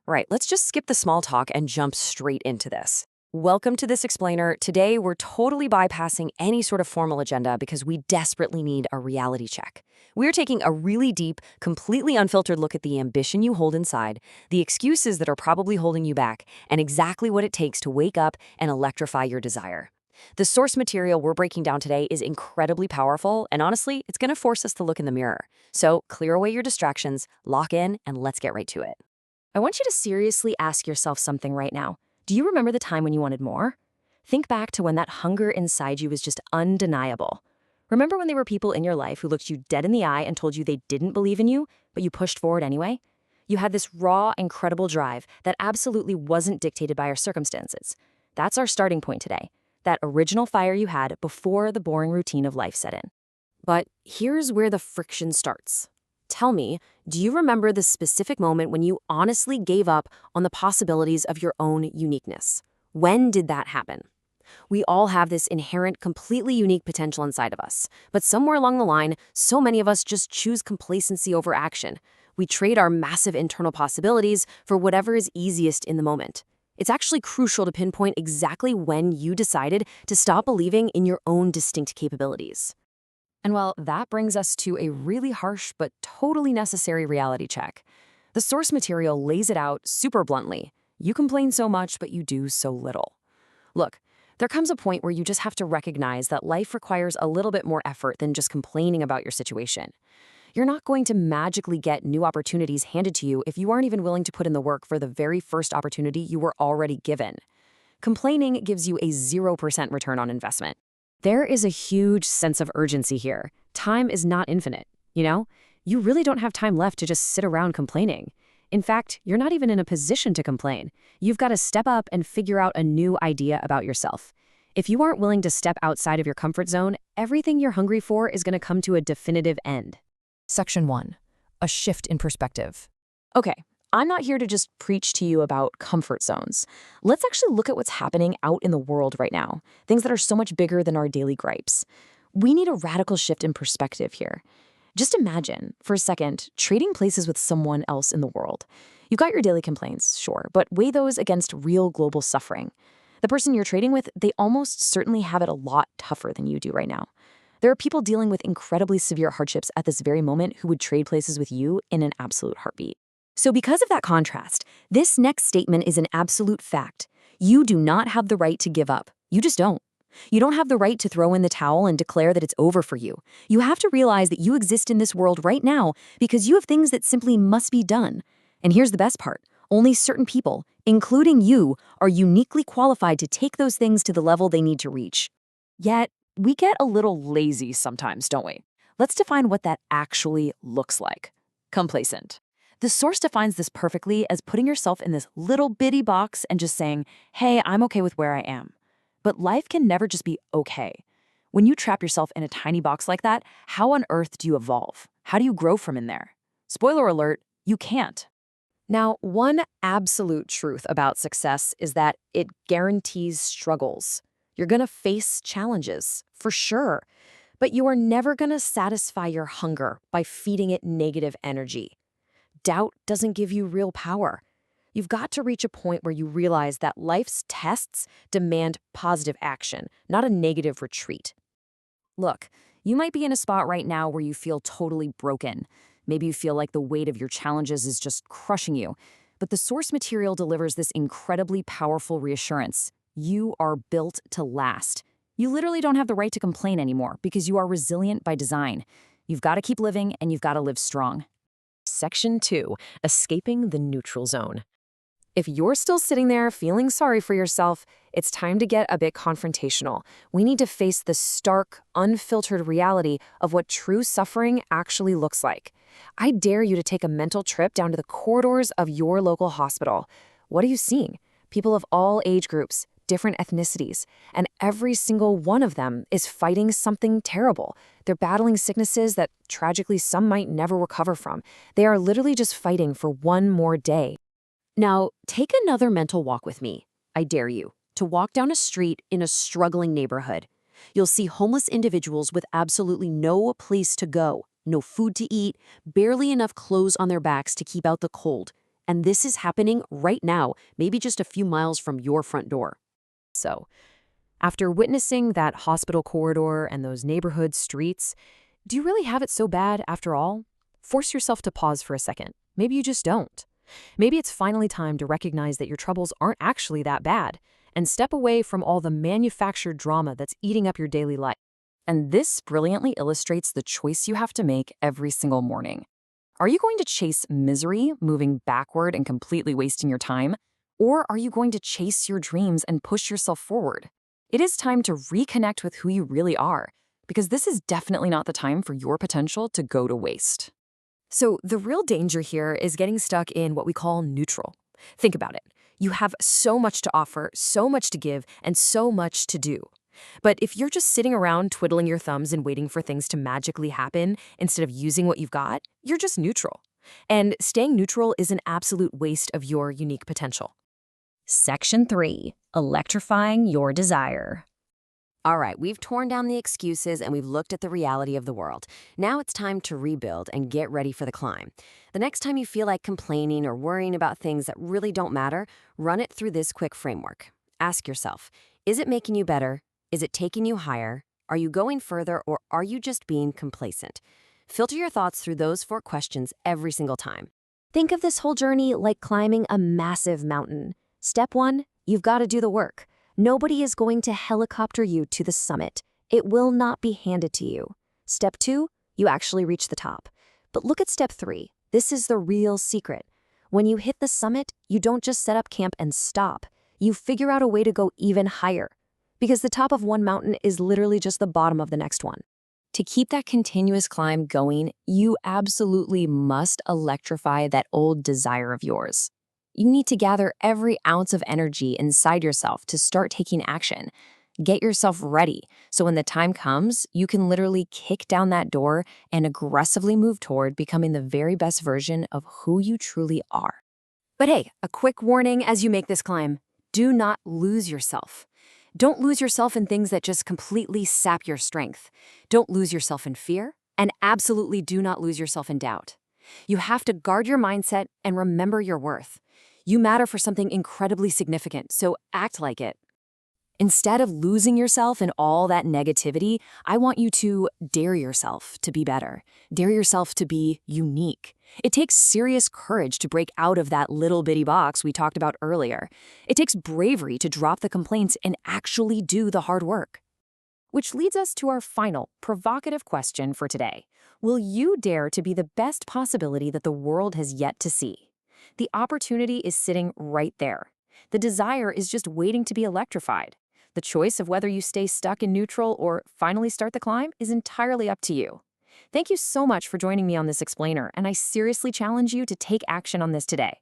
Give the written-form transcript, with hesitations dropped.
Right, let's just skip the small talk and jump straight into this. Welcome to This Explainer. Today, we're totally bypassing any sort of formal agenda because we desperately need a reality check. We're taking a really deep, completely unfiltered look at the ambition you hold inside, the excuses that are probably holding you back, and exactly what it takes to wake up and electrify your desire. The source material we're breaking down today is incredibly powerful, and honestly, it's going to force us to look in the mirror. So clear away your distractions, lock in, and let's get right to it. I want you to seriously ask yourself something right now. Do you remember the time when you wanted more? Think back to when that hunger inside you was just undeniable. Remember when there were people in your life who looked you dead in the eye and told you they didn't believe in you, but you pushed forward anyway? You had this raw, incredible drive that absolutely wasn't dictated by our circumstances. That's our starting point today. That original fire you had before the boring routine of life set in. But here's where the friction starts. Tell me, do you remember the specific moment when you honestly gave up on the possibilities of your own uniqueness? When did that happen? We all have this inherent, completely unique potential inside of us. But somewhere along the line, so many of us just choose complacency over action. We trade our massive internal possibilities for whatever is easiest in the moment. It's actually crucial to pinpoint exactly when you decided to stop believing in your own distinct capabilities. And well, that brings us to a really harsh but totally necessary reality check. The source material lays it out super bluntly. You complain so much, but you do so little. Look, there comes a point where you just have to recognize that life requires a little bit more effort than just complaining about your situation. You're not going to magically get new opportunities handed to you if you aren't even willing to put in the work for the very first opportunity you were already given. Complaining gives you a 0% return on investment. There is a huge sense of urgency here. Time is not infinite, You really don't have time left to just sit around complaining. In fact, you're not even in a position to complain. You've got to step up and figure out a new idea about yourself. If you aren't willing to step outside of your comfort zone, everything you're hungry for is going to come to a definitive end. Section 1. A shift in perspective. Okay, I'm not here to just preach to you about comfort zones. Let's actually look at what's happening out in the world right now, things that are so much bigger than our daily gripes. We need a radical shift in perspective here. Just imagine, for a second, trading places with someone else in the world. You've got your daily complaints, sure, but weigh those against real global suffering. The person you're trading with, they almost certainly have it a lot tougher than you do right now. There are people dealing with incredibly severe hardships at this very moment who would trade places with you in an absolute heartbeat. So because of that contrast, this next statement is an absolute fact. You do not have the right to give up. You just don't. You don't have the right to throw in the towel and declare that it's over for you. You have to realize that you exist in this world right now because you have things that simply must be done. And here's the best part. Only certain people, including you, are uniquely qualified to take those things to the level they need to reach. Yet, we get a little lazy sometimes, don't we? Let's define what that actually looks like. Complacent. The source defines this perfectly as putting yourself in this little bitty box and just saying, hey, I'm okay with where I am. But life can never just be okay. When you trap yourself in a tiny box like that, how on earth do you evolve? How do you grow from in there? Spoiler alert, you can't. Now, one absolute truth about success is that it guarantees struggles. You're going to face challenges, for sure. But you are never going to satisfy your hunger by feeding it negative energy. Doubt doesn't give you real power. You've got to reach a point where you realize that life's tests demand positive action, not a negative retreat. Look, you might be in a spot right now where you feel totally broken. Maybe you feel like the weight of your challenges is just crushing you. But the source material delivers this incredibly powerful reassurance. You are built to last. You literally don't have the right to complain anymore because you are resilient by design. You've got to keep living and you've got to live strong. Section 2. Escaping the neutral zone. If you're still sitting there feeling sorry for yourself, it's time to get a bit confrontational. We need to face the stark, unfiltered reality of what true suffering actually looks like. I dare you to take a mental trip down to the corridors of your local hospital. What are you seeing? People of all age groups, different ethnicities, and every single one of them is fighting something terrible. They're battling sicknesses that, tragically, some might never recover from. They are literally just fighting for one more day. Now, take another mental walk with me. I dare you to walk down a street in a struggling neighborhood. You'll see homeless individuals with absolutely no place to go, no food to eat, barely enough clothes on their backs to keep out the cold. And this is happening right now, maybe just a few miles from your front door. So, after witnessing that hospital corridor and those neighborhood streets, do you really have it so bad after all? Force yourself to pause for a second. Maybe you just don't. Maybe it's finally time to recognize that your troubles aren't actually that bad and step away from all the manufactured drama that's eating up your daily life. And this brilliantly illustrates the choice you have to make every single morning. Are you going to chase misery, moving backward and completely wasting your time? Or are you going to chase your dreams and push yourself forward? It is time to reconnect with who you really are, because this is definitely not the time for your potential to go to waste. So the real danger here is getting stuck in what we call neutral. Think about it. You have so much to offer, so much to give, and so much to do. But if you're just sitting around twiddling your thumbs and waiting for things to magically happen instead of using what you've got, you're just neutral. And staying neutral is an absolute waste of your unique potential. Section 3. Electrifying your desire. All right, we've torn down the excuses and we've looked at the reality of the world. Now it's time to rebuild and get ready for the climb. The next time you feel like complaining or worrying about things that really don't matter, run it through this quick framework. Ask yourself, is it making you better? Is it taking you higher? Are you going further, or are you just being complacent? Filter your thoughts through those 4 questions every single time. Think of this whole journey like climbing a massive mountain. Step 1, you've got to do the work. Nobody is going to helicopter you to the summit. It will not be handed to you. Step 2, you actually reach the top. But look at step 3. This is the real secret. When you hit the summit, you don't just set up camp and stop. You figure out a way to go even higher. Because the top of one mountain is literally just the bottom of the next one. To keep that continuous climb going, you absolutely must electrify that old desire of yours. You need to gather every ounce of energy inside yourself to start taking action. Get yourself ready so when the time comes, you can literally kick down that door and aggressively move toward becoming the very best version of who you truly are. But hey, a quick warning as you make this climb. Do not lose yourself. Don't lose yourself in things that just completely sap your strength. Don't lose yourself in fear, and absolutely do not lose yourself in doubt. You have to guard your mindset and remember your worth. You matter for something incredibly significant, so act like it. Instead of losing yourself in all that negativity, I want you to dare yourself to be better. Dare yourself to be unique. It takes serious courage to break out of that little bitty box we talked about earlier. It takes bravery to drop the complaints and actually do the hard work. Which leads us to our final, provocative question for today. Will you dare to be the best possibility that the world has yet to see? The opportunity is sitting right there. The desire is just waiting to be electrified. The choice of whether you stay stuck in neutral or finally start the climb is entirely up to you. Thank you so much for joining me on this explainer, and I seriously challenge you to take action on this today.